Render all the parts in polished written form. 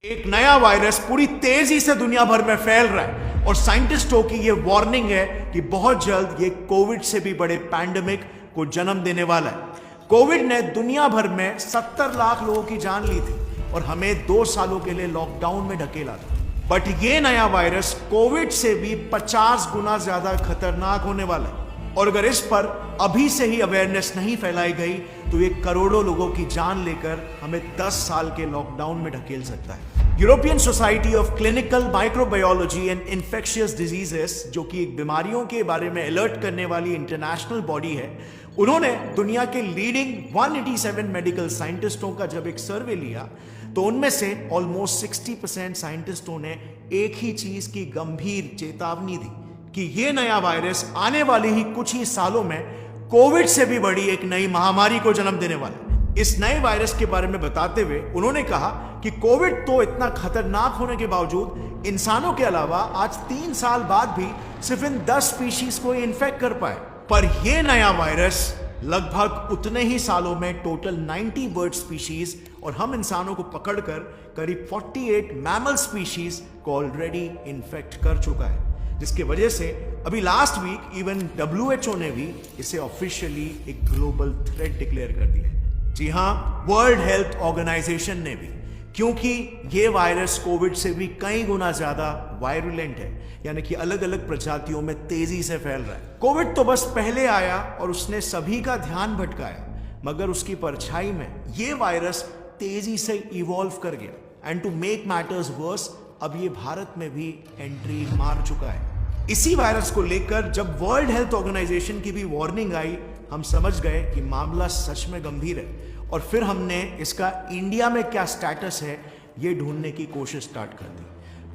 एक नया वायरस पूरी तेजी से दुनिया भर में फैल रहा है और साइंटिस्टों की यह वार्निंग है कि बहुत जल्द ये कोविड से भी बड़े पैंडेमिक को जन्म देने वाला है। कोविड ने दुनिया भर में 70 लाख लोगों की जान ली थी और हमें 2 सालों के लिए लॉकडाउन में ढकेला था। बट ये नया वायरस कोविड से भी 50 गुना ज्यादा खतरनाक होने वाला है और अगर इस पर अभी से ही अवेयरनेस नहीं फैलाई गई तो ये करोड़ों लोगों की जान लेकर हमें 10 साल के लॉकडाउन में ढकेल सकता है। European society of clinical microbiology and infectious diseases, जो कि एक बीमारियों के बारे में अलर्ट करने वाली इंटरनेशनल बॉडी है, उन्होंने दुनिया के लीडिंग 187 मेडिकल साइंटिस्टों का जब एक सर्वे लिया तो उनमें से ऑलमोस्ट 60% साइंटिस्टों ने एक ही चीज की गंभीर चेतावनी दी कि यह नया वायरस आने वाले ही कुछ ही सालों में कोविड से भी बड़ी एक नई महामारी को जन्म देने वाला है। इस नए वायरस के बारे में बताते हुए उन्होंने कहा कि कोविड तो इतना खतरनाक होने के बावजूद इंसानों के अलावा आज 3 साल बाद भी सिर्फ इन 10 स्पीशीज को इन्फेक्ट कर पाए, पर यह नया वायरस लगभग उतने ही सालों में टोटल 90 बर्ड स्पीशीज और हम इंसानों को पकड़कर करीब 48 मैमल स्पीशीज को ऑलरेडी इन्फेक्ट कर चुका है, जिसकी वजह से अभी लास्ट वीक इवन WHO ने भी इसे ऑफिशियली एक ग्लोबल थ्रेट डिक्लेयर कर दिया है। जी हां, वर्ल्ड हेल्थ ऑर्गेनाइजेशन ने भी, क्योंकि ये वायरस कोविड से भी कई गुना ज्यादा वायरुलेंट है, यानी कि अलग अलग प्रजातियों में तेजी से फैल रहा है। कोविड तो बस पहले आया और उसने सभी का ध्यान भटकाया, मगर उसकी परछाई में ये वायरस तेजी से इवॉल्व कर गया and to make matters worse अब ये भारत में भी एंट्री मार चुका है। इसी वायरस को लेकर जब वर्ल्ड हेल्थ ऑर्गेनाइजेशन की भी वार्निंग आई, हम समझ गए कि मामला सच में गंभीर है और फिर हमने इसका इंडिया में क्या स्टेटस है ये ढूंढने की कोशिश स्टार्ट कर दी।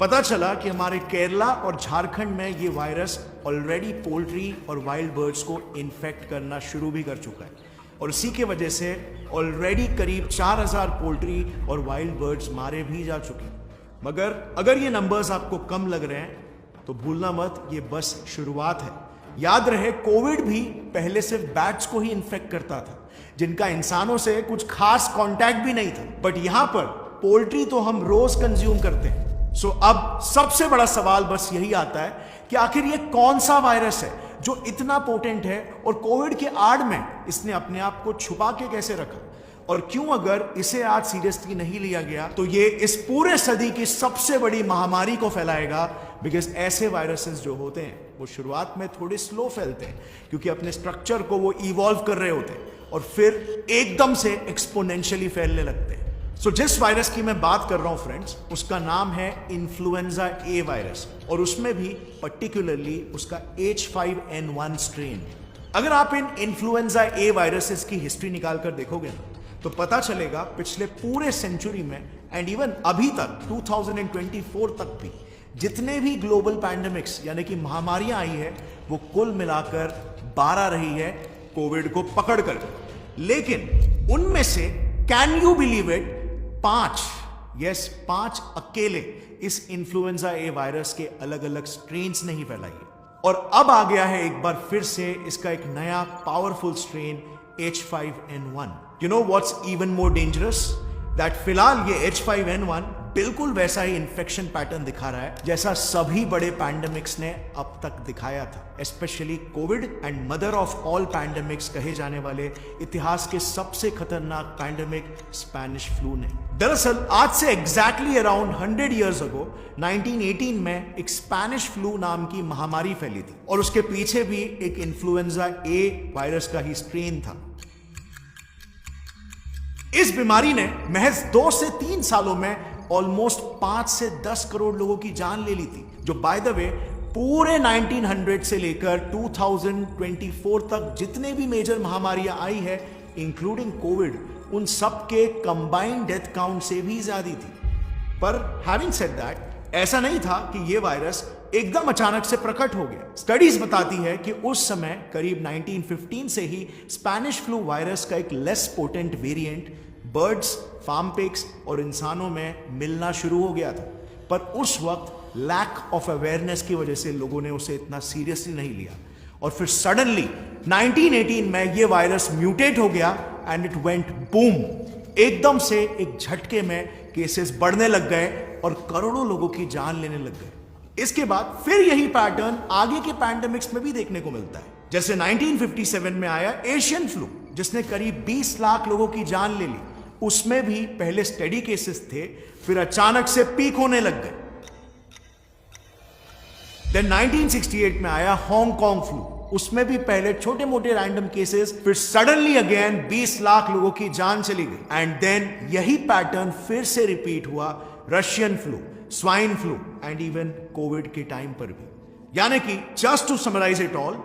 पता चला कि हमारे केरला और झारखंड में ये वायरस ऑलरेडी पोल्ट्री और वाइल्ड बर्ड्स को इन्फेक्ट करना शुरू भी कर चुका है और इसी के वजह से ऑलरेडी करीब 4000 पोल्ट्री और वाइल्ड बर्ड्स मारे भी जा चुके हैं। मगर अगर ये नंबर्स आपको कम लग रहे हैं तो भूलना मत, ये बस शुरुआत है। याद रहे, कोविड भी पहले सिर्फ बैट्स को ही इन्फेक्ट करता था, जिनका इंसानों से कुछ खास कांटेक्ट भी नहीं था, बट यहां पर पोल्ट्री तो हम रोज कंज्यूम करते हैं। सो अब सबसे बड़ा सवाल बस यही आता है कि आखिर ये कौन सा वायरस है जो इतना पोटेंट है और कोविड के आड़ में इसने अपने आप को छुपा के कैसे रखा, और क्यों अगर इसे आज सीरियसली नहीं लिया गया तो ये इस पूरे सदी की सबसे बड़ी महामारी को फैलाएगा। बिकॉज ऐसे वायरसेस जो होते हैं वो शुरुआत में थोड़े स्लो फैलते हैं क्योंकि अपने स्ट्रक्चर को वो इवॉल्व कर रहे होते हैं और फिर एकदम से एक्सपोनेंशियली फैलने लगते हैं। सो जिस वायरस की मैं बात कर रहा हूं फ्रेंड्स, उसका नाम है इन्फ्लुएंजा ए वायरस और उसमें भी पर्टिकुलरली उसका H5N1 स्ट्रेन। अगर आप इन इन्फ्लुएंजा ए वायरसेस की हिस्ट्री निकाल कर देखोगे ना तो पता चलेगा पिछले पूरे सेंचुरी में एंड इवन अभी तक 2024 तक भी जितने भी ग्लोबल पैंडेमिक्स यानी कि महामारियां आई है वो कुल मिलाकर 12 रही है कोविड को पकड़कर। लेकिन उनमें से कैन यू बिलीव इट 5 अकेले इस इन्फ्लुएंजा ए वायरस के अलग अलग स्ट्रेन्स नहीं फैलाई है और अब आ गया है एक बार फिर से इसका एक नया powerful strain H5N1। You know what's even more dangerous? That फिलहाल ये H5N1 बिल्कुल वैसा ही इन्फेक्शन पैटर्न दिखा रहा है जैसा सभी बड़े पैंडेमिक्स ने अब तक दिखाया था, specially Covid and mother of all pandemics कहे जाने वाले इतिहास के सबसे खतरनाक पैंडेमिक स्पेनिश फ्लू ने। दरअसल आज से एग्जैक्टली अराउंड 100 ईयर्स अगो 1918 में एक स्पेनिश फ्लू नाम की महामारी फैली थी और उसके पीछे भी एक इन्फ्लुएंजा ए वायरस का ही स्ट्रेन था। इस बीमारी ने महज 2 से 3 सालों में ऑलमोस्ट 5 से 10 करोड़ लोगों की जान ले ली थी, जो बाय द वे पूरे 1900 से लेकर 2024 तक जितने भी मेजर महामारियां आई है इंक्लूडिंग कोविड, उन सब के कंबाइंड डेथ काउंट से भी ज्यादा थी। पर हैविंग सेड दैट, ऐसा नहीं था कि यह वायरस एकदम अचानक से प्रकट हो गया। स्टडीज बताती है कि उस समय करीब 1915 से ही स्पेनिश फ्लू वायरस का एक less potent variant birds, farm pigs और इंसानों में मिलना शुरू हो गया था, पर उस वक्त लैक ऑफ अवेयरनेस की वजह से लोगों ने उसे इतना सीरियसली नहीं लिया और फिर सडनली 1918 में यह वायरस म्यूटेट हो गया एंड इट वेंट बूम। एकदम से एक झटके में केसेस बढ़ने लग गए और करोड़ों लोगों की जान लेने लग गए। इसके बाद फिर यही पैटर्न आगे के पैंडेमिक्स में भी देखने को मिलता है। जैसे 1957 में आया एशियन फ्लू, जिसने करीब 20 लाख लोगों की जान ले ली। उसमें भी पहले स्टेडी केसेस थे, फिर अचानक से पीक होने लग गए। देन 1968 में आया हांगकांग फ्लू, उसमें भी पहले छोटे मोटे रैंडम केसेस, फिर सडनली अगेन 20 लाख लोगों की जान चली गई। एंड देन यही पैटर्न फिर से रिपीट हुआ Russian flu, swine flu and even covid के टाइम पर भी। यानी कि just to summarise it all,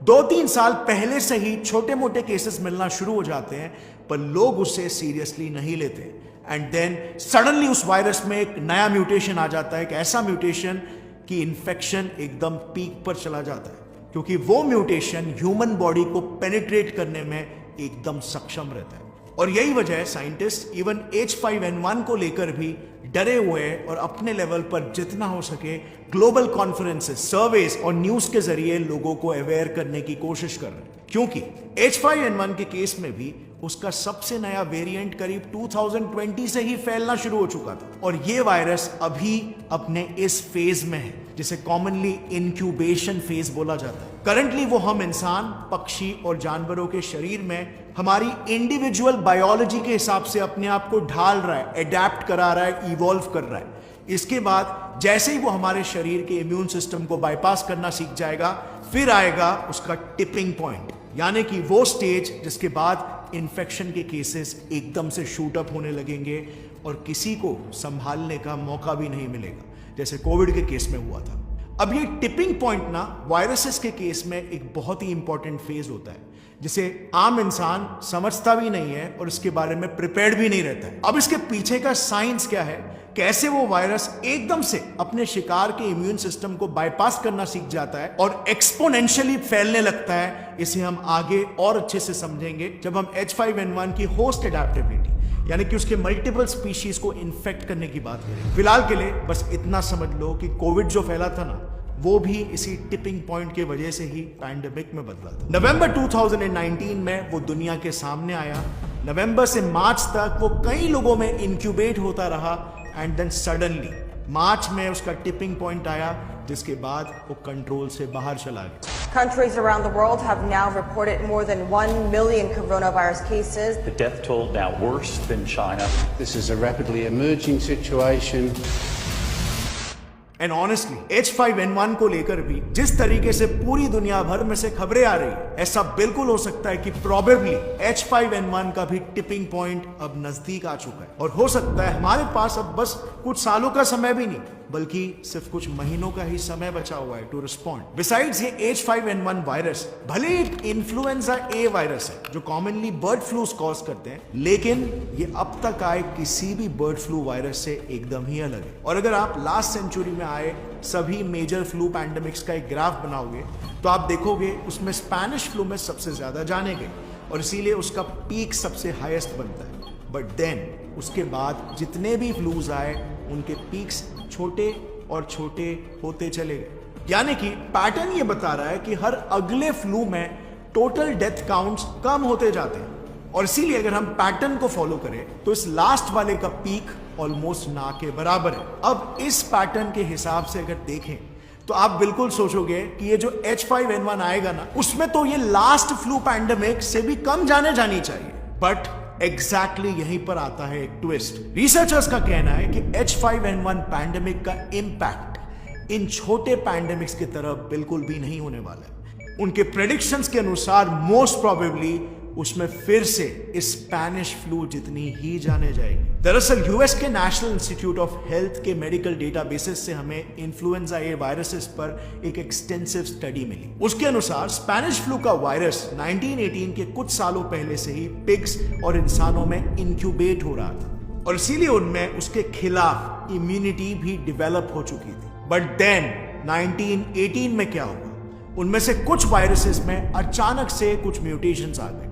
2-3 साल पहले से ही छोटे मोटे केसेस मिलना शुरू हो जाते हैं, पर लोग उसे सीरियसली नहीं लेते। एंड देन सडनली उस वायरस में एक नया म्यूटेशन आ जाता है, एक ऐसा म्यूटेशन कि इन्फेक्शन एकदम पीक पर चला जाता है, क्योंकि वो म्यूटेशन ह्यूमन बॉडी को पेनिट्रेट करने में एकदम सक्षम रहता है। और यही वजह है साइंटिस्ट इवन H5N1 को लेकर भी डरे हुए हैं और अपने लेवल पर जितना हो सके ग्लोबल कॉन्फ्रेंसेस, सर्वेस और न्यूज के जरिए लोगों को अवेयर करने की कोशिश कर रहे हैं। क्योंकि H5N1 के केस में भी उसका सबसे नया वेरिएंट करीब 2020 से ही फैलना शुरू हो चुका था, और ये वायरस अभी अपने इस फेज में है जिसे कॉमनली इंक्यूबेशन फेज बोला जाता है। करंटली वो हम इंसान, पक्षी और जानवरों के शरीर में हमारी इंडिविजुअल बायोलॉजी के हिसाब से अपने आप को ढाल रहा है, अडेप्ट करा रहा है, इवॉल्व कर रहा है। इसके बाद जैसे ही वो हमारे शरीर के इम्यून सिस्टम को बाईपास करना सीख जाएगा, फिर आएगा उसका टिपिंग पॉइंट, यानी कि वो स्टेज जिसके बाद इन्फेक्शन के केसेस एकदम से शूट अप होने लगेंगे और किसी को संभालने का मौका भी नहीं मिलेगा, जैसे कोविड के केस में हुआ था। अब ये टिपिंग पॉइंट ना वायरसेस के केस में एक बहुत ही इंपॉर्टेंट फेज होता है, जिसे आम इंसान समझता भी नहीं है और इसके बारे में प्रिपेयर्ड भी नहीं रहता है। अब इसके पीछे का साइंस क्या है, कैसे वो वायरस एकदम से अपने शिकार के इम्यून सिस्टम को बाईपास करना सीख जाता है और एक्सपोनेंशियली फैलने लगता है, इसे हम आगे और अच्छे से समझेंगे जब हम H5N1 की होस्ट एडेप्टेबिलिटी यानी कि उसके मल्टीपल स्पीशीज को इन्फेक्ट करने की बात करें। फिलहाल के लिए बस इतना समझ लो कि कोविड जो फैला था ना, वो भी इसी टिपिंग पॉइंट के वजह से ही पैंडेमिक में बदला था। नवंबर 2019 में वो दुनिया के सामने आया। नवंबर से मार्च तक वो कई लोगों में इंक्यूबेट होता रहा एंड देन सडनली मार्च में उसका टिपिंग पॉइंट आया, जिसके बाद वो कंट्रोल से बाहर चला गया। Countries around the world have now reported more than 1 million coronavirus cases. The death toll now worse than China. This is a rapidly emerging situation. And honestly H5N1 को लेकर भी जिस तरीके से पूरी दुनिया भर में से खबरें आ रही है, ऐसा बिल्कुल हो सकता है कि प्रोबेबली H5N1 का भी टिपिंग पॉइंट अब नजदीक आ चुका है, और हो सकता है हमारे पास अब बस कुछ सालों का समय भी नहीं बल्कि सिर्फ कुछ महीनों का ही समय बचा हुआ है टू रिस्पॉन्ड। बिसाइड्स ये H5N1 वायरस भले एक इन्फ्लुएंजा ए वायरस है जो कॉमनली बर्ड फ्लू कॉज करते हैं, लेकिन ये अब तक आए किसी भी बर्ड फ्लू वायरस से एकदम ही अलग है। और अगर आप लास्ट सेंचुरी में आए सभी मेजर फ्लू पैंडेमिक्स का एक ग्राफ बनाओगे तो आप देखोगे उसमें स्पेनिश फ्लू में सबसे ज्यादा जाने गए और इसीलिए उसका पीक सबसे हाईएस्ट बनता है। बट देन उसके बाद जितने भी फ्लूज आए उनके पीक्स छोटे और छोटे होते चले गए। यानी कि पैटर्न ये बता रहा है कि हर अगले फ्लू में टोटल डेथ काउंट्स कम होते जाते हैं, और इसीलिए अगर हम पैटर्न को फॉलो करें तो इस लास्ट वाले का पीक ऑलमोस्ट ना के बराबर है। अब इस पैटर्न के हिसाब से अगर देखें तो आप बिल्कुल सोचोगे कि ये जो H5N1 आएगा ना, उसमें तो ये लास्ट फ्लू पैंडेमिक से भी कम जाने जानी चाहिए। बट एग्जैक्टली यहीं पर आता है एक ट्विस्ट। रिसर्चर्स का कहना है कि H5N1 पैंडेमिक का इंपैक्ट इन छोटे पैंडेमिक्स की तरह बिल्कुल भी नहीं होने वाला है। उनके प्रेडिक्शंस के अनुसार मोस्ट प्रोबेबली उसमें फिर से स्पेनिश फ्लू जितनी ही जाने जाएगी। दरअसल यूएस के नेशनल इंस्टीट्यूट ऑफ हेल्थ के मेडिकल डेटाबेसेस से हमें इन्फ्लुएंजा ए वायरसेस पर एक एक्सटेंसिव स्टडी मिली। उसके अनुसार स्पेनिश फ्लू का वायरस 1918 के कुछ सालों पहले से ही पिग्स और इंसानों में इंक्यूबेट हो रहा था, और इसीलिए उनमें उसके खिलाफ इम्यूनिटी भी डेवलप हो चुकी थी। बट देन 1918 में क्या हुआ, उनमें से कुछ वायरसेस में अचानक से कुछ म्यूटेशंस आ गए।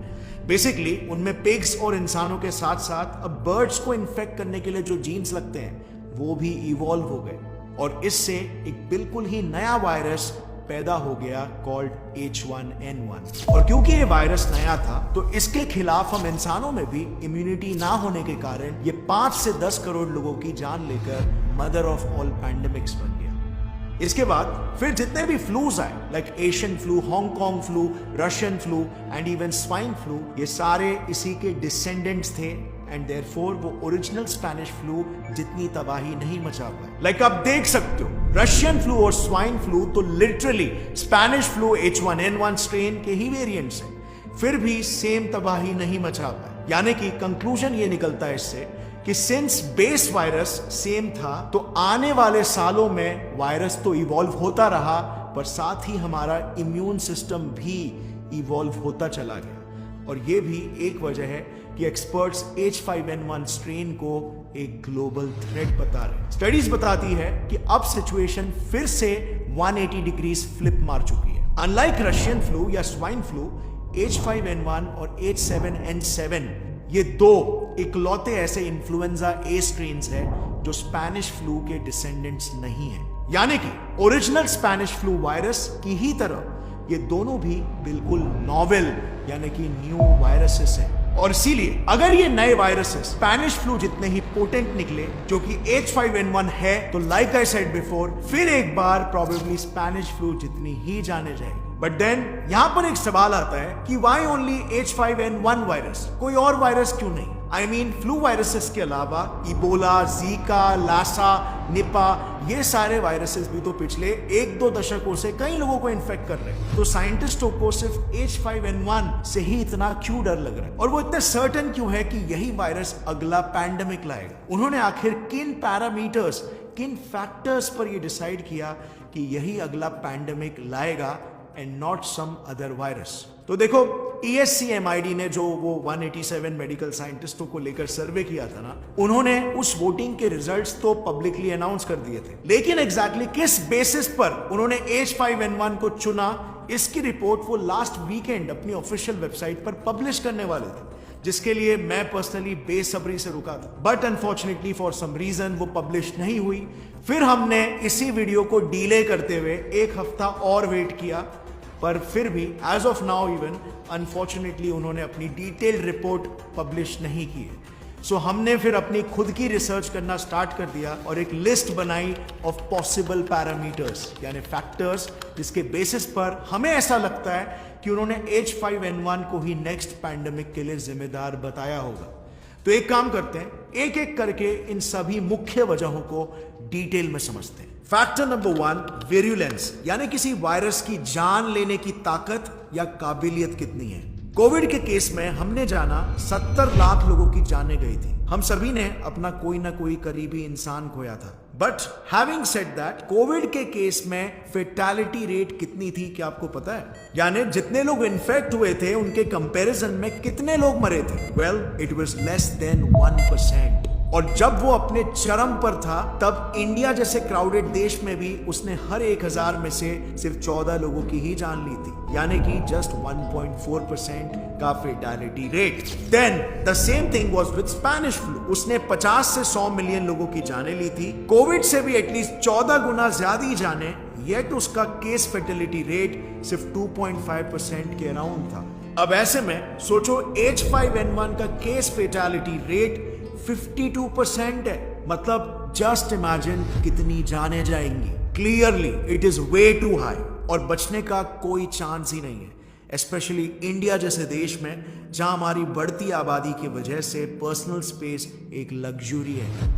बेसिकली उनमें पिग्स और इंसानों के साथ साथ अब बर्ड्स को इन्फेक्ट करने के लिए जो जीन्स लगते हैं वो भी इवॉल्व हो गए, और इससे एक बिल्कुल ही नया वायरस पैदा हो गया कॉल्ड H1N1। और क्योंकि ये वायरस नया था तो इसके खिलाफ हम इंसानों में भी इम्यूनिटी ना होने के कारण ये 5 से 10 करोड़ लोगों की जान लेकर मदर ऑफ ऑल पैंडेमिक्स बन गया। इसके बाद फिर जितने भी फ्लूज आए like Asian flu, Hong Kong flu, Russian flu and even swine flu, ये सारे इसी के डिसेंडेंट्स थे एंड देयरफॉर वो ओरिजिनल स्पेनिश फ्लू जितनी तबाही नहीं मचा पाए। लाइक आप देख सकते हो रशियन फ्लू और स्वाइन फ्लू तो literally Spanish flu H1N1 strain के ही वेरिएंट्स हैं, फिर भी सेम तबाही नहीं मचा पाए। यानी कि कंक्लूजन ये निकलता है इससे कि सिंस बेस वायरस सेम था तो आने वाले सालों में वायरस तो इवॉल्व होता रहा पर साथ ही हमारा इम्यून सिस्टम भी इवॉल्व होता चला गया। और ये भी एक वजह है कि एक्सपर्ट्स H5N1 स्ट्रेन को एक ग्लोबल थ्रेट बता रहे हैं। स्टडीज बताती है कि अब सिचुएशन फिर से 180 डिग्रीज फ्लिप मार चुकी है। अनलाइक रशियन फ्लू या स्वाइन फ्लू, H5N1 और H7N7 ये दो इकलौते ऐसे इन्फ्लुएंजा ए स्ट्रेन्स है जो स्पेनिश फ्लू के डिसेंडेंट्स नहीं है। यानी कि ओरिजिनल स्पेनिश फ्लू वायरस की ही तरह ये दोनों भी बिल्कुल नॉवेल यानी कि न्यू वायरसेस हैं। और इसीलिए अगर ये नए वायरसेस स्पेनिश फ्लू जितने ही पोटेंट निकले जो कि H5N1 है तो लाइक आई सेड बिफोर फिर एक बार प्रोबेबली स्पेनिश फ्लू जितनी ही जाने जाएगी। बट देन यहां पर एक सवाल आता है कि वाई ओनली H5N1 वायरस, कोई और वायरस क्यों नहीं? आई मीन फ्लू वायरसेस के अलावा इबोला, जीका, लासा, निपा ये सारे वायरसेस भी तो पिछले 1-2 दशकों से कई लोगों को इन्फेक्ट कर रहे हैं। तो साइंटिस्टों को सिर्फ H5N1 से ही इतना क्यों डर लग रहा है और वो इतने सर्टेन क्यों है कि यही वायरस अगला पैंडेमिक लाएगा? उन्होंने आखिर किन पैरामीटर्स, किन फैक्टर्स पर ये डिसाइड किया कि यही अगला पैंडेमिक लाएगा and not some other virus? तो देखो ESCMID ने जो वो 187 मेडिकल साइंटिस्टों को लेकर सर्वे किया था ना, उन्होंने उस वोटिंग के रिजल्ट्स तो पब्लिकली अनाउंस कर दिए थे, लेकिन एग्जैक्टली किस बेसिस पर उन्होंने H5N1 को चुना इसकी रिपोर्ट वो लास्ट वीकेंड अपनी ऑफिशियल वेबसाइट पर पब्लिश करने वाले थे, जिसके लिए मैं पर्सनली बेसब्री से रुका था। But unfortunately for some reason वो पब्लिश नहीं हुई। फिर हमने इसी वीडियो को डिले करते हुए 1 हफ्ता और वेट किया, पर फिर भी as of now even unfortunately उन्होंने अपनी डिटेल्ड रिपोर्ट पब्लिश नहीं की है। सो हमने फिर अपनी खुद की रिसर्च करना स्टार्ट कर दिया और एक लिस्ट बनाई ऑफ पॉसिबल पैरामीटर्स यानी फैक्टर्स जिसके बेसिस पर हमें ऐसा लगता है कि उन्होंने H5N1 को ही नेक्स्ट पैंडेमिक के लिए जिम्मेदार बताया होगा। तो एक काम करते हैं, एक एक करके इन सभी मुख्य वजहों को डिटेल में समझते हैं। फैक्टर नंबर 1, विरुलेंस यानी किसी वायरस की जान लेने की ताकत या काबिलियत कितनी है। कोविड के केस में हमने जाना 70 लाख लोगों की जानें गई थी। हम सभी ने अपना कोई ना कोई करीबी इंसान खोया था। But having said that, Covid के केस में फेटालिटी रेट कितनी थी क्या आपको पता है? यानी जितने लोग इन्फेक्ट हुए थे उनके कंपैरिजन में कितने लोग मरे थे? Well, it was less than 1%। और जब वो अपने चरम पर था तब इंडिया जैसे क्राउडेड देश में भी उसने हर 1000 में से सिर्फ 14 लोगों की ही जान ली थी, यानी कि जस्ट 1.4% का fatality rate. Then the same thing was with Spanish flu. उसने 50 से 100 मिलियन लोगों की जानें ली थी, कोविड से भी एटलीस्ट 14 गुना ज्यादा जाने, येट उसका केस फेटेलिटी रेट सिर्फ 2.5% के अराउंड था। अब ऐसे में सोचो H5N1 का केस फेटालिटी रेट 52% है, मतलब जस्ट इमेजिन कितनी जाने जाएंगी। Clearly it is way too high और बचने का कोई चांस ही नहीं है, स्पेशली इंडिया जैसे देश में जहां हमारी बढ़ती आबादी की वजह से पर्सनल स्पेस एक लग्जरी है।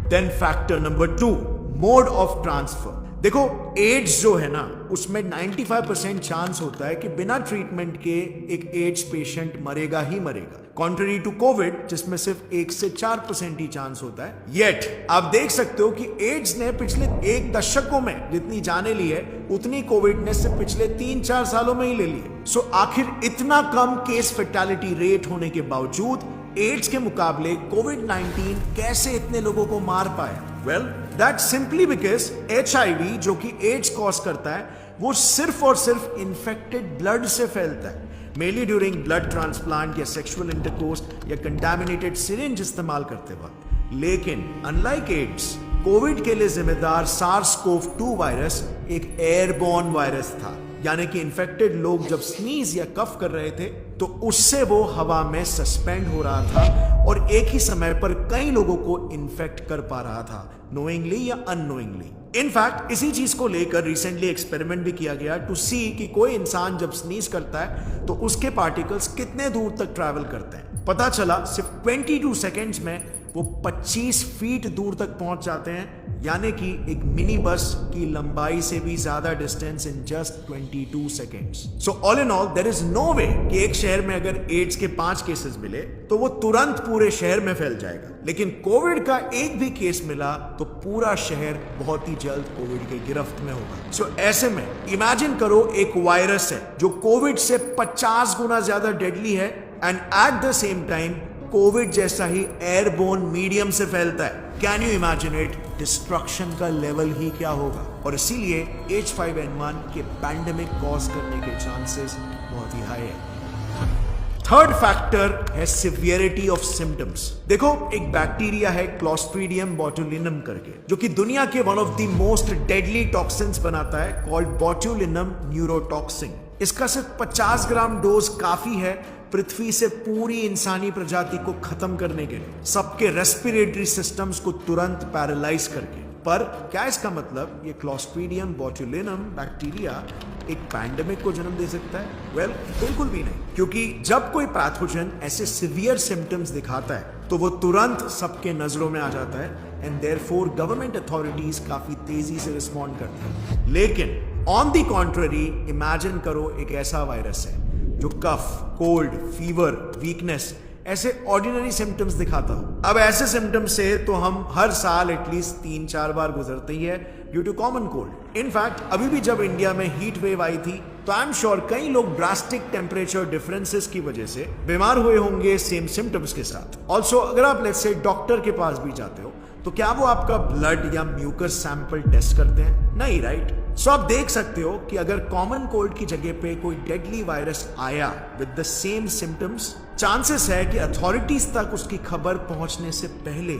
Then factor number 2, mode of transfer. देखो एड्स जो है ना उसमें 95% चांस होता है कि बिना ट्रीटमेंट के एक एड्स पेशेंट मरेगा ही मरेगा, कॉन्ट्ररी टू कोविड जिसमें सिर्फ 1 से 4% ही चांस होता है। येट आप देख सकते हो कि एड्स ने पिछले 1 दशकों में जितनी जाने ली है उतनी कोविड ने सिर्फ पिछले 3-4 सालों में ही ले ली है। सो आखिर इतना कम केस फेटालिटी रेट होने के बावजूद एड्स के मुकाबले कोविड-19 कैसे इतने लोगों को मार पाया? Well, that simply because HIV जो कि एड्स कॉज करता है वो सिर्फ और सिर्फ इन्फेक्टेड ब्लड से फैलता है, मेनली ड्यूरिंग ब्लड ट्रांसप्लांट या सेक्सुअल इंटरकोर्स या कंटामिनेटेड सिरिंज इस्तेमाल करते वक्त। लेकिन अनलाइक एड्स कोविड के लिए जिम्मेदार SARS-CoV-2 वायरस एक एयरबोर्न वायरस था, यानी कि इन्फेक्टेड लोग जब स्नीज या कफ कर रहे थे तो उससे वो हवा में सस्पेंड हो रहा था और एक ही समय पर कई लोगों को इन्फेक्ट कर पा रहा था, नोइंगली या अननोइंगली। इनफैक्ट इसी चीज को लेकर रिसेंटली एक्सपेरिमेंट भी किया गया टू सी कि कोई इंसान जब स्नीज करता है तो उसके पार्टिकल्स कितने दूर तक ट्रैवल करते हैं। पता चला सिर्फ 22 सेकेंड्स में वो 25 फीट दूर तक पहुंच जाते हैं, यानी कि एक मिनी बस की लंबाई से भी ज्यादा distance in just 22 seconds. So all in all there is no way कि एक शहर में अगर एड्स के 5 केसेस मिले तो वो तुरंत पूरे शहर में फैल जाएगा, लेकिन कोविड का एक भी केस मिला तो पूरा शहर बहुत ही जल्द कोविड के गिरफ्त में होगा। सो ऐसे में इमेजिन करो एक वायरस है जो कोविड से 50 गुना ज्यादा डेडली है and at the same time Covid जैसा ही एयरबोर्न मीडियम से फैलता है। Can you imagine it? Destruction का लेवल ही क्या होगा। और इसीलिए H5N1 के पैंडेमिक कॉज करने के चांसेस बहुत ही हाई है। थर्ड फैक्टर है सिवियरिटी ऑफ सिम्टम्स। देखो, एक बैक्टीरिया है क्लोस्ट्रीडियम बोटुलिनम करके, जो कि दुनिया के one of the most deadly toxins बनाता है, कॉल्ड बोटुलिनम न्यूरोटॉक्सिन। इसका सिर्फ 50 ग्राम डोज काफी है पृथ्वी से पूरी इंसानी प्रजाति को खत्म करने के लिए, सबके रेस्पिरेटरी सिस्टम्स को तुरंत पैरालाइज करके। पर क्या इसका मतलब ये क्लोस्ट्रीडियम बोटुलिनम बैक्टीरिया एक पैंडेमिक को जन्म दे सकता है? वेल, बिल्कुल भी नहीं, क्योंकि जब कोई पैथोजन ऐसे सिवियर सिम्टम्स दिखाता है तो वो तुरंत सबके नजरों में आ जाता है एंड देयरफॉर गवर्नमेंट अथॉरिटीज काफी तेजी से रिस्पॉन्ड करती है। लेकिन ऑन द कॉन्ट्ररी इमेजिन करो एक ऐसा वायरस है जो कफ, कोल्ड, फीवर, वीकनेस ऐसे ऑर्डिनरी सिम्टम्स दिखाता हो। अब ऐसे सिम्टम्स से तो हम हर साल एटलीस्ट 3-4 बार गुजरते ही है due to common cold. In fact अभी भी जब इंडिया में हीट वेव आई थी तो आई एम श्योर कई लोग ड्रास्टिक टेम्परेचर डिफरेंसेस की वजह से बीमार हुए होंगे सेम सिम्टम्स के साथ। ऑल्सो अगर आप लेट्स से डॉक्टर के पास भी जाते हो तो क्या वो आपका ब्लड या म्यूकस सैंपल टेस्ट करते हैं? नहीं, राइट? सो आप देख सकते हो कि अगर कॉमन कोल्ड की जगह पे कोई डेडली वायरस आया with the same symptoms, chances है कि अथॉरिटीज तक उसकी खबर पहुंचने से पहले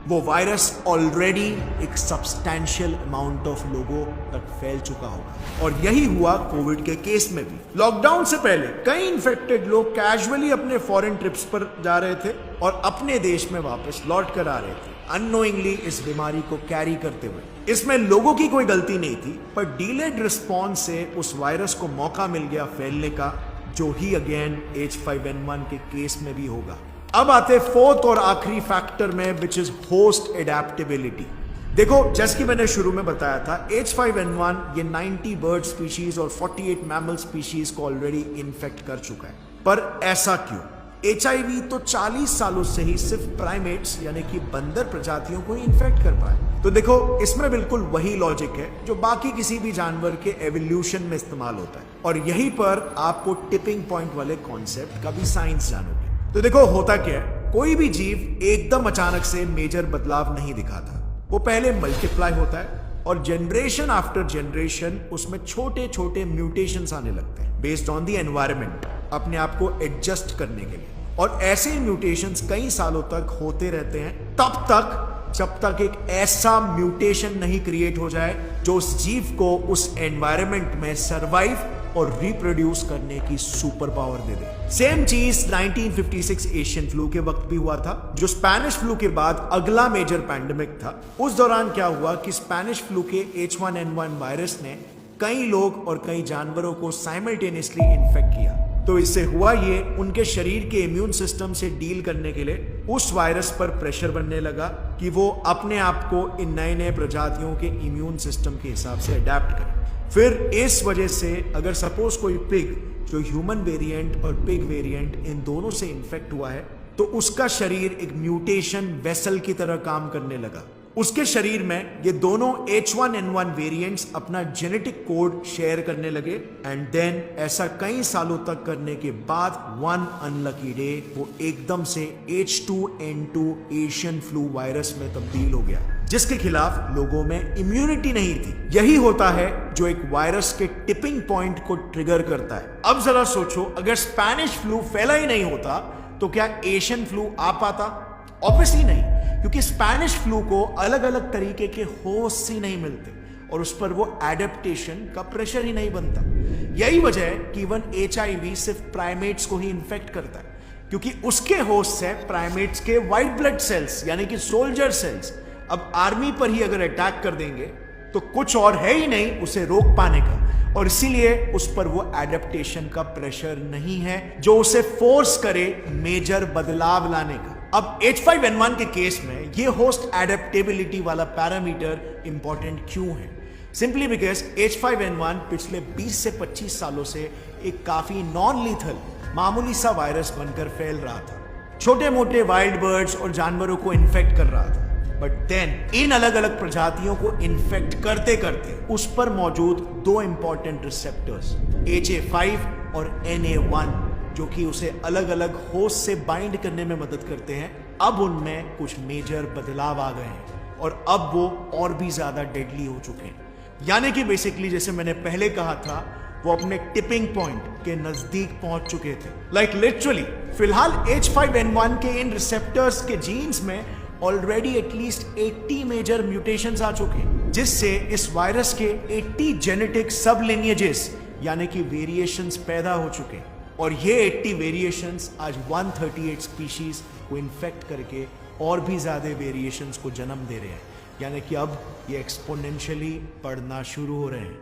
वो वायरस ऑलरेडी एक सब्सटैंशियल अमाउंट ऑफ लोगों तक फैल चुका होगा। और यही हुआ कोविड के केस में भी। लॉकडाउन से पहले कई इन्फेक्टेड लोग कैजुअली अपने फॉरेन ट्रिप्स पर जा रहे थे और अपने देश में वापस लौट कर आ रहे थे, अननोइंगली इस बीमारी को कैरी करते हुए। इसमें लोगों की कोई गलती नहीं थी, पर डिलेड रिस्पॉन्स से उस वायरस को मौका मिल गया फैलने का, जो ही अगेन H5N1 के केस में भी होगा। अब आते फोर्थ और आखिरी फैक्टर में, विच इज होस्ट एडेप्टेबिलिटी। देखो, जैसे कि मैंने शुरू में बताया था, H5N1 ये 90 बर्ड स्पीशीज और 48 मैमल स्पीशीज को ऑलरेडी इन्फेक्ट कर चुका है। पर ऐसा क्यों? HIV तो 40 सालों से ही सिर्फ प्राइमेट्स यानी कि बंदर प्रजातियों को ही इन्फेक्ट कर पाए। तो देखो, इसमें बिल्कुल वही लॉजिक है जो बाकी किसी भी जानवर के एवोल्यूशन में इस्तेमाल होता है, और यहीं पर आपको टिपिंग पॉइंट वाले कॉन्सेप्ट का भी साइंस जानोगे। तो देखो, होता क्या है, कोई भी जीव एकदम अचानक से मेजर बदलाव नहीं दिखाता। वो पहले मल्टीप्लाई होता है और जनरेशन आफ्टर जनरेशन उसमें छोटे छोटे म्यूटेशंस आने लगते हैं बेस्ड ऑन द एनवायरनमेंट, अपने आप को एडजस्ट करने के लिए। और ऐसे म्यूटेशंस कई सालों तक होते रहते हैं, तब तक जब तक एक ऐसा म्यूटेशन नहीं क्रिएट हो जाए जो उस जीव को उस एनवायरनमेंट में सरवाइव और रिप्रोड्यूस करने की सुपर पावर दे दे। सेम चीज 1956 एशियन फ्लू के वक्त भी हुआ था, जो स्पेनिश फ्लू के बाद अगला मेजर पैंडेमिक था। उस दौरान क्या हुआ कि स्पेनिश फ्लू के H1N1 वायरस ने कई लोग और कई जानवरों को साइमल्टेनियसली इन्फेक्ट किया। तो इससे हुआ ये, उनके शरीर के इम्यून सिस्टम से डील करने के लिए उस वायरस पर प्रेशर बनने लगा कि वो अपने आप को इन नए नए प्रजातियों के इम्यून सिस्टम के हिसाब से अडेप्ट करे। फिर इस वजह से अगर सपोज कोई पिग जो ह्यूमन वेरिएंट और पिग वेरिएंट इन दोनों से इन्फेक्ट हुआ है, तो उसका शरीर एक म्यूटेशन वेसल की तरह काम करने लगा। उसके शरीर में ये दोनों H1N1 वेरिएंट्स अपना जेनेटिक कोड शेयर करने लगे, एंड देन ऐसा कई सालों तक करने के बाद वन अनलकी डे वो एकदम से H2N2 एशियन फ्लू वायरस में तब्दील हो गया, जिसके खिलाफ लोगों में इम्यूनिटी नहीं थी। यही होता है जो एक वायरस के टिपिंग पॉइंट को ट्रिगर करता है। अब जरा सोचो, अगर स्पेनिश फ्लू फैला ही नहीं होता तो क्या एशियन फ्लू आ पाता? ऑब्वियसली नहीं, क्योंकि स्पैनिश फ्लू को अलग अलग तरीके के होस्ट ही नहीं मिलते और उस पर वो एडेप्टेशन का प्रेशर ही नहीं बनता। यही वजह है कि इवन HIV सिर्फ प्राइमेट्स को ही इन्फेक्ट करता है, क्योंकि उसके होस्ट है प्राइमेट्स के व्हाइट ब्लड सेल्स यानी कि सोल्जर सेल्स। अब आर्मी पर ही अगर अटैक कर देंगे तो कुछ और है ही नहीं उसे रोक पाने का, और इसीलिए उस पर वो एडेप्टेशन का प्रेशर नहीं है जो उसे फोर्स करे मेजर बदलाव लाने का। अब H5N1 के केस में ये होस्ट एडेप्टेबिलिटी वाला पैरामीटर इंपॉर्टेंट क्यों है? सिंपली बिकॉज H5N1 पिछले 20 से 25 सालों से एक काफी नॉन लीथल मामूली सा वायरस बनकर फैल रहा था, छोटे मोटे वाइल्ड बर्ड्स और जानवरों को इन्फेक्ट कर रहा था। बट देन इन अलग अलग प्रजातियों को इन्फेक्ट करते करते उस पर मौजूद दो इंपॉर्टेंट रिसेप्टर्स HA5 और NA1 जो कि उसे अलग अलग होस्ट से बाइंड करने में मदद करते हैं, अब उनमें कुछ मेजर बदलाव आ गए हैं और अब वो और भी ज्यादा डेडली हो चुके हैं। यानी कि बेसिकली जैसे मैंने पहले कहा था, वो अपने टिपिंग पॉइंट के नजदीक पहुंच चुके थे। लाइक लिटरली फिलहाल H5N1 के इन रिसेप्टर्स के जीन्स में ऑलरेडी एटलीस्ट 80 मेजर म्यूटेशंस आ चुके हैं, जिससे इस वायरस के 80 जेनेटिक सब लिनिएजेस यानी कि वेरिएशंस पैदा हो चुके हैं, और ये 80 वेरिएशंस आज 138 स्पीशीज को इन्फेक्ट करके और भी ज्यादा वेरिएशंस को जन्म दे रहे हैं, यानी कि अब ये एक्सपोनेंशियली बढ़ना शुरू हो रहे हैं।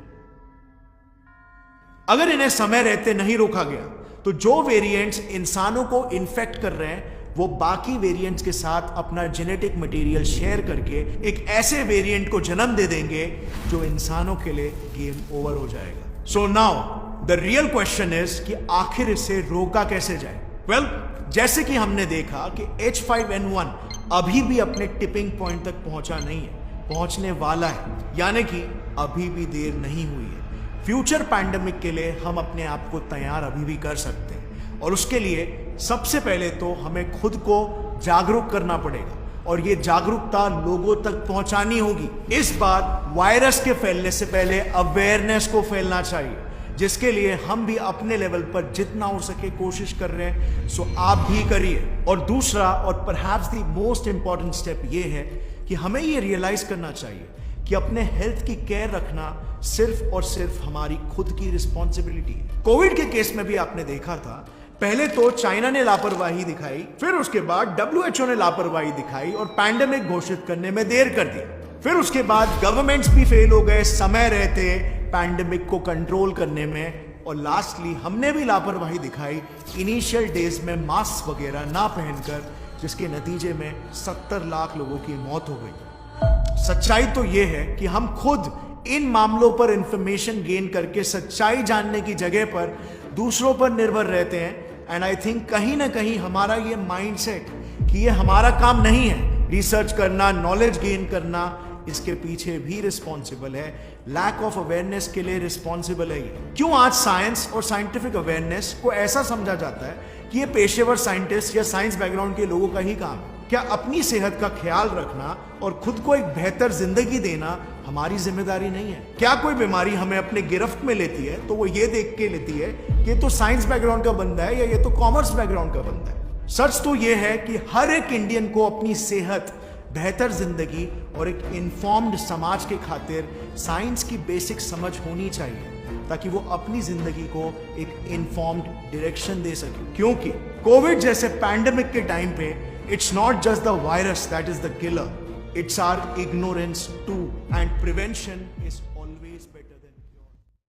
अगर इन्हें समय रहते नहीं रोका गया तो जो वेरिएंट्स इंसानों को इन्फेक्ट कर रहे हैं वो बाकी वेरिएंट्स के साथ अपना जेनेटिक मटेरियल शेयर करके एक ऐसे वेरिएंट को जन्म दे देंगे जो इंसानों के लिए गेम ओवर हो जाएगा। So now the real question is कि आखिर इसे रोका कैसे जाए? वेल, जैसे कि हमने देखा कि H5N1 अभी भी अपने टिपिंग पॉइंट तक पहुंचा नहीं है, पहुंचने वाला है, यानी कि अभी भी देर नहीं हुई है। फ्यूचर पैंडेमिक के लिए हम अपने आप को तैयार अभी भी कर सकते हैं, और उसके लिए सबसे पहले तो हमें खुद को जागरूक करना पड़ेगा और ये जागरूकता लोगों तक पहुंचानी होगी। इस बार वायरस के फैलने से पहले अवेयरनेस को फैलना चाहिए, जिसके लिए हम भी अपने लेवल पर जितना हो सके कोशिश कर रहे हैं, सो आप भी करिए। और दूसरा और perhaps the most important step ये है कि हमें ये रियलाइज करना चाहिए कि अपने हेल्थ की केयर रखना सिर्फ और सिर्फ हमारी खुद की रिस्पॉन्सिबिलिटी है। कोविड के केस में भी आपने देखा था, पहले तो चाइना ने लापरवाही दिखाई, फिर उसके बाद WHO ने लापरवाही दिखाई और पैंडेमिक घोषित करने में देर कर दी। फिर उसके बाद गवर्नमेंट्स भी फेल हो गए समय रहते पैंडेमिक को कंट्रोल करने में, और लास्टली हमने भी लापरवाही दिखाई इनिशियल डेज में मास्क वगैरह ना पहनकर, जिसके नतीजे में 70 लाख लोगों की मौत हो गई। सच्चाई तो यह है कि हम खुद इन मामलों पर इंफॉर्मेशन गेन करके सच्चाई जानने की जगह पर दूसरों पर निर्भर रहते हैं, एंड आई थिंक कहीं ना कहीं हमारा ये माइंडसेट कि ये हमारा काम नहीं है, रिसर्च करना, नॉलेज गेन करना, इसके पीछे भी रिस्पॉन्सिबल है। लैक ऑफ अवेयरनेस के लिए रिस्पॉन्सिबल है ये। क्यों आज साइंस और साइंटिफिक अवेयरनेस को ऐसा समझा जाता है कि ये पेशेवर साइंटिस्ट या साइंस बैकग्राउंड के लोगों का ही काम है? क्या अपनी सेहत का ख्याल रखना और खुद को एक बेहतर जिंदगी देना हमारी जिम्मेदारी नहीं है? क्या कोई बीमारी हमें अपने गिरफ्त में लेती है तो वो ये देख के लेती है कि ये तो साइंस बैकग्राउंड का बंदा है या ये तो कॉमर्स बैकग्राउंड का बंदा है? सच तो ये है कि हर एक इंडियन को अपनी सेहत, बेहतर जिंदगी और एक इन्फॉर्म्ड समाज के खातिर साइंस की बेसिक समझ होनी चाहिए, ताकि वो अपनी जिंदगी को एक इन्फॉर्म्ड डायरेक्शन दे सके। क्योंकि कोविड जैसे पैंडेमिक के टाइम पे it's not just the virus that is the killer, it's our ignorance too, and prevention is